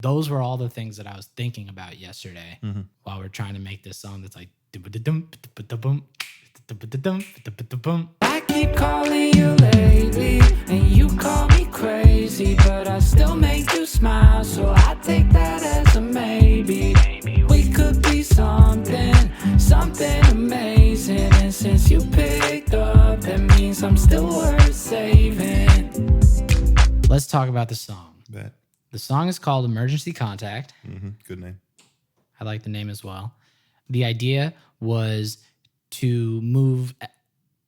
Those were all the things that I was thinking about yesterday while we're trying to make this song that's like I keep calling you lately and you call me crazy, but I still make you smile, so I take that as a maybe. We could be something amazing, and since you picked up, that means I'm still worth saving. Let's talk about the song. Bet. The song is called Emergency Contact. Good name. I like the name as well. The idea was to move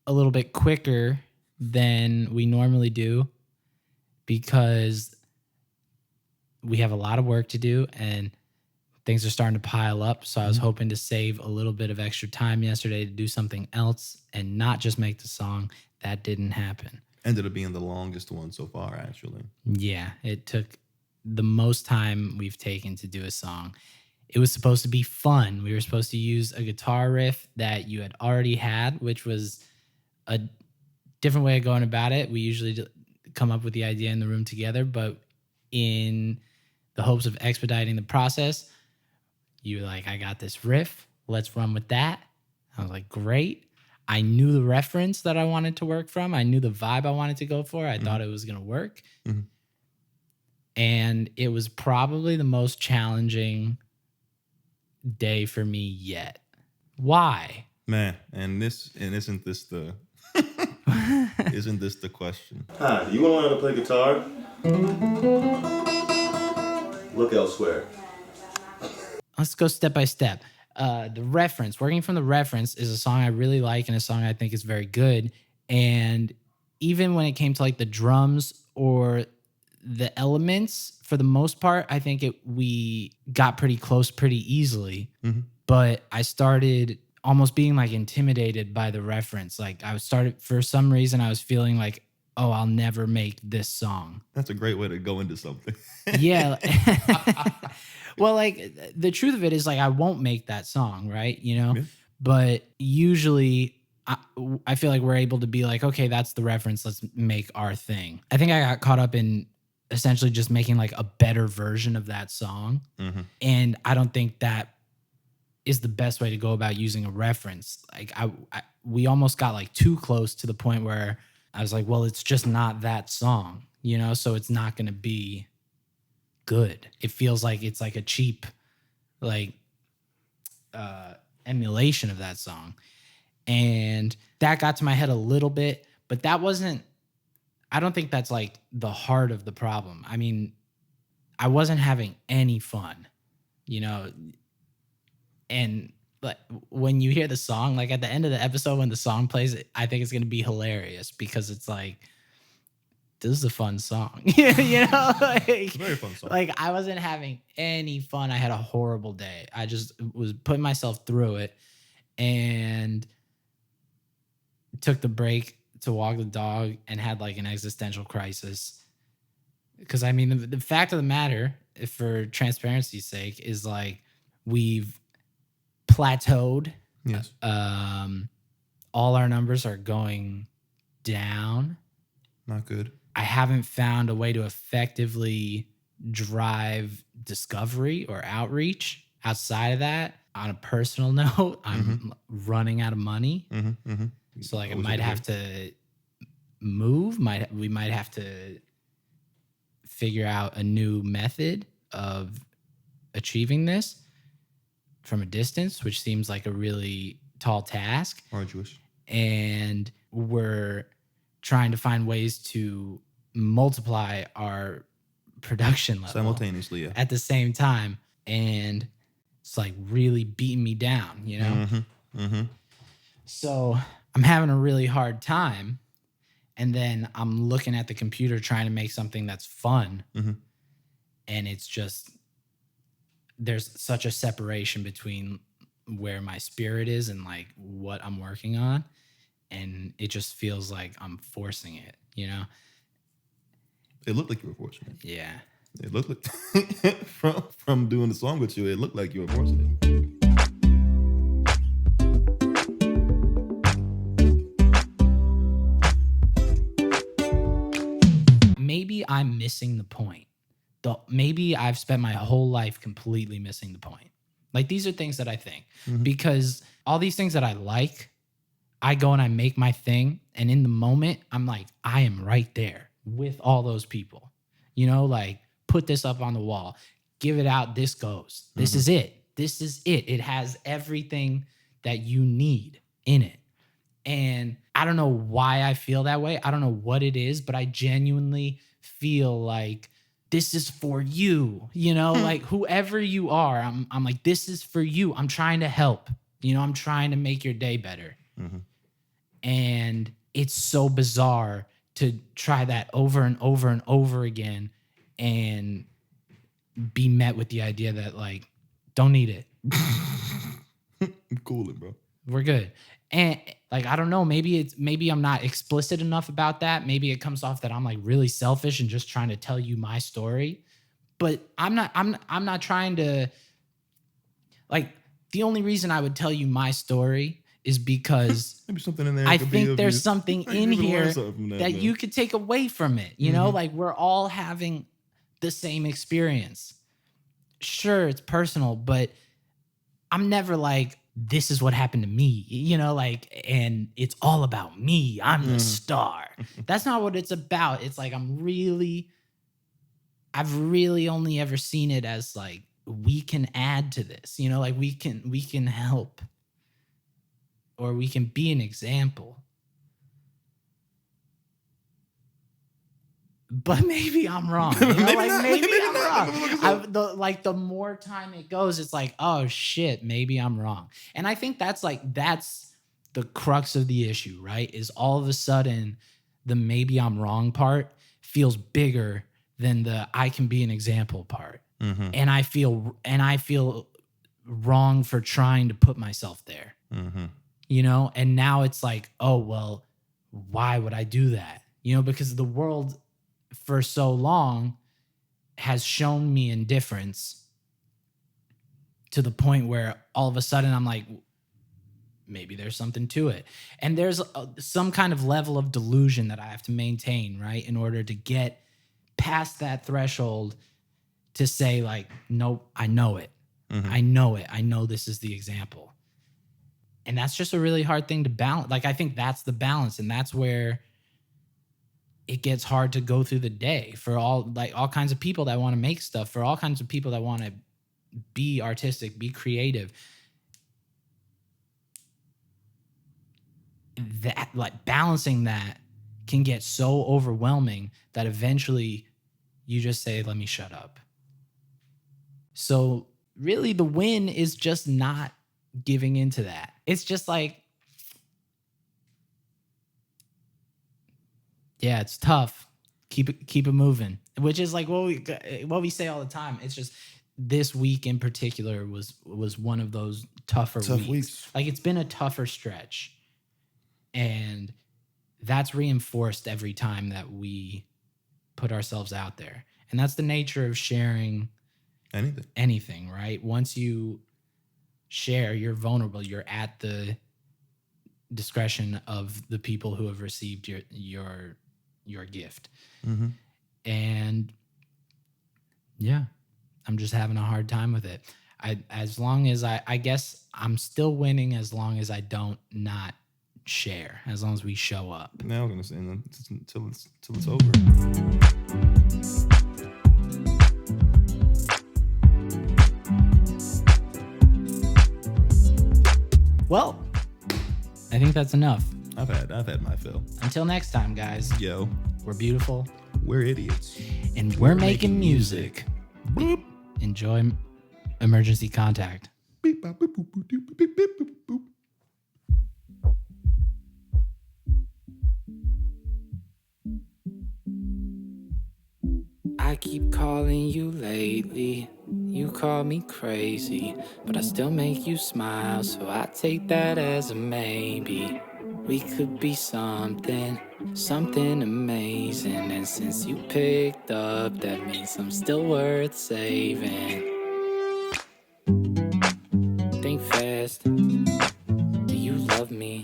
a little bit quicker than we normally do because we have a lot of work to do and things are starting to pile up. So I was hoping to save a little bit of extra time yesterday to do something else and not just make the song. That didn't happen. Ended up being the longest one so far, actually. Yeah, it took the most time we've taken to do a song. It was supposed to be fun. We were supposed to use a guitar riff that you had already had, which was a different way of going about it. We usually come up with the idea in the room together, but in the hopes of expediting the process, you were like, I got this riff. Let's run with that. I was like, great. I knew the reference that I wanted to work from. I knew the vibe I wanted to go for. I thought it was going to work. And it was probably the most challenging day for me yet. Why? Man, isn't this the isn't this the question? Hi, do you want to learn how to play guitar? Look elsewhere. Let's go step by step. The reference, working from the reference, is a song I really like and a song I think is very good. And even when it came to like the drums or the elements, for the most part, I think we got pretty close pretty easily. But I started almost being like intimidated by the reference. Like for some reason, I was feeling like, oh, I'll never make this song. That's a great way to go into something. Yeah. Well, like the truth of it is like I won't make that song, right? You know, but usually I feel like we're able to be like, okay, that's the reference. Let's make our thing. I think I got caught up in essentially just making like a better version of that song. And I don't think that is the best way to go about using a reference. Like we almost got like too close to the point where I was like, well, it's just not that song, you know? So it's not going to be good. It feels like it's like a cheap, like, emulation of that song. And that got to my head a little bit, but I don't think that's like the heart of the problem. I mean, I wasn't having any fun, you know? And like when you hear the song, like at the end of the episode, when the song plays, I think it's going to be hilarious because it's like, this is a fun song. You know, like, It's a very fun song. Like I wasn't having any fun. I had a horrible day. I just was putting myself through it and took the break to walk the dog and had like an existential crisis. Because I mean, the fact of the matter, for transparency's sake, is like we've plateaued. Yes. All our numbers are going down. Not good. I haven't found a way to effectively drive discovery or outreach outside of that. On a personal note, I'm running out of money. So like I might have to move. We might have to figure out a new method of achieving this from a distance, which seems like a really tall task. Arduous. And we're trying to find ways to multiply our production level Simultaneously, yeah. at the same time. And it's like really beating me down, you know? So I'm having a really hard time. And then I'm looking at the computer trying to make something that's fun. And it's just, there's such a separation between where my spirit is and like what I'm working on. And it just feels like I'm forcing it, you know? It looked like you were forcing it. Yeah. It looked like, from doing the song with you, it looked like you were forcing it. Maybe I'm missing the point. maybe I've spent my whole life completely missing the point. Like, these are things that I think, because all these things that I like, I go and I make my thing. And in the moment, I'm like, I am right there with all those people, you know, like, put this up on the wall, give it out. This goes, this is it. This is it. It has everything that you need in it. And I don't know why I feel that way. I don't know what it is, but I genuinely feel like this is for you, you know, like, whoever you are, I'm like, this is for you. I'm trying to help, you know, I'm trying to make your day better. And it's so bizarre to try that over and over and over again and be met with the idea that, like, don't need it. I'm cooling, bro. We're good. And, like, I don't know, maybe I'm not explicit enough about that. Maybe it comes off that I'm, like, really selfish and just trying to tell you my story. But I'm not trying to, like, the only reason I would tell you my story is because maybe something in there. I think there's something in here that you could take away from it. You know, like, we're all having the same experience. Sure, it's personal, but I'm never like, this is what happened to me, you know, like, and it's all about me. I'm the star. That's not what it's about. It's like, I've really only ever seen it as, like, we can add to this, you know, like, we can help, or we can be an example. But maybe I'm wrong. You know? Maybe I'm wrong. The more time it goes, it's like, oh shit, maybe I'm wrong. And I think that's the crux of the issue, right? Is all of a sudden the maybe I'm wrong part feels bigger than the I can be an example part. And I feel wrong for trying to put myself there. You know, and now it's like, oh, well, why would I do that? You know, because the world for so long has shown me indifference to the point where all of a sudden I'm like, maybe there's something to it. And there's some kind of level of delusion that I have to maintain, right, in order to get past that threshold to say, like, nope, I know it. I know it. I know this is the example. And that's just a really hard thing to balance. Like, I think that's the balance, and that's where it gets hard to go through the day for all kinds of people that want to make stuff, for all kinds of people that want to be artistic, be creative. That, like, balancing that can get so overwhelming that eventually you just say, let me shut up. So really the win is just not giving into that. It's just like, yeah, it's tough. Keep it moving, which is like what we say all the time. It's just this week in particular was one of those tough weeks. Like, it's been a tougher stretch, and that's reinforced every time that we put ourselves out there. And that's the nature of sharing anything, right? Once you share, you're vulnerable. You're at the discretion of the people who have received your gift. And yeah, I'm just having a hard time with it. As long as I guess I'm still winning as long as I don't not share, as long as we show up. Now I'm gonna say until it's over. Well, I think that's enough. I've had my fill. Until next time, guys. Yo, we're beautiful. We're idiots. And we're making music. Boop. Enjoy Emergency Contact. Beep, bop, boop, boop, boop, boop, boop, boop, boop. I keep calling you lately. You call me crazy, but I still make you smile, so I take that as a maybe. We could be something amazing. And since you picked up, that means I'm still worth saving. Think fast. Do you love me?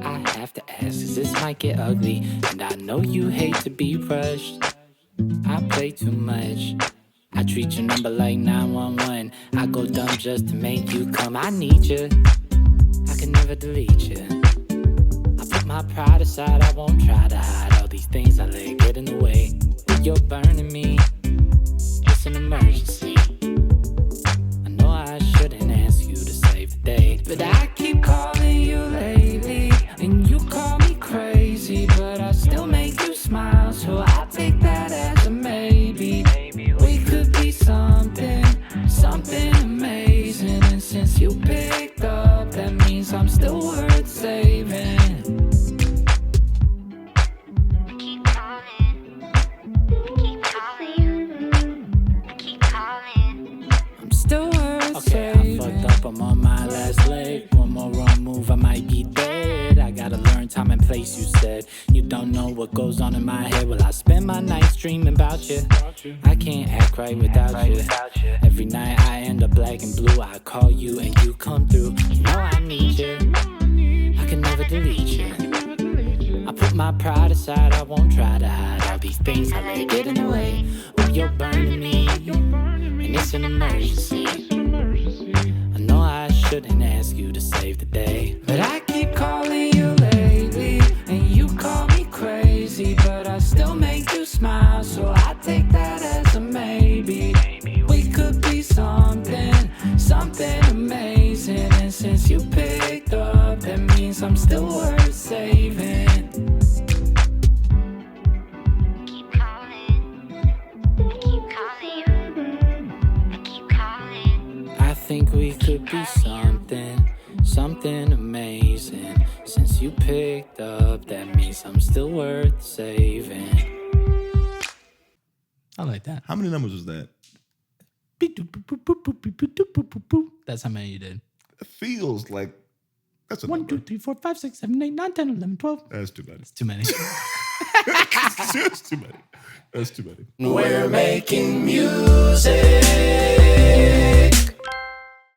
I have to ask, 'cause this might get ugly, and I know you hate to be rushed. I play too much. I treat your number like 911. I go dumb just to make you come. I need you. I can never delete you. I put my pride aside. I won't try to hide all these things I let get in the way. You're burning me. It's an emergency. I know I shouldn't ask you to save the day, but I keep calling you lately, and you call me crazy, but I still make you smile, so I take that as a maybe. We could be something amazing, and since you picked up, that means I'm still worth saving. Okay, I fucked up, I'm on my last leg. One more wrong move, I might be dead. I gotta learn time and place, you said. You don't know what goes on in my head. Well, I spend my nights dreaming about you. I can't act right without you. Every night I end up black and blue. I call you and you come through. You know I need you. I can never delete you. I put my pride aside, I won't try to hide all these things I let get in the way. Oh, you're burning me, and it's an emergency. I know I shouldn't ask you to save the day, but I keep calling you lately, and you call me crazy, but I still make you smile, so I take that as a maybe. We could be something amazing, and since you picked up, that means I'm still worth saving. I think we could be something amazing. Since you picked up, that means I'm still worth saving. I like that. How many numbers was that? That's how many you did. It feels like that's a 1, number. 2, 3, 4, 5, 6, 7, 8, 9, 10, 11, 12. That's too many. It's too many. That's too many. That's too many. We're making music.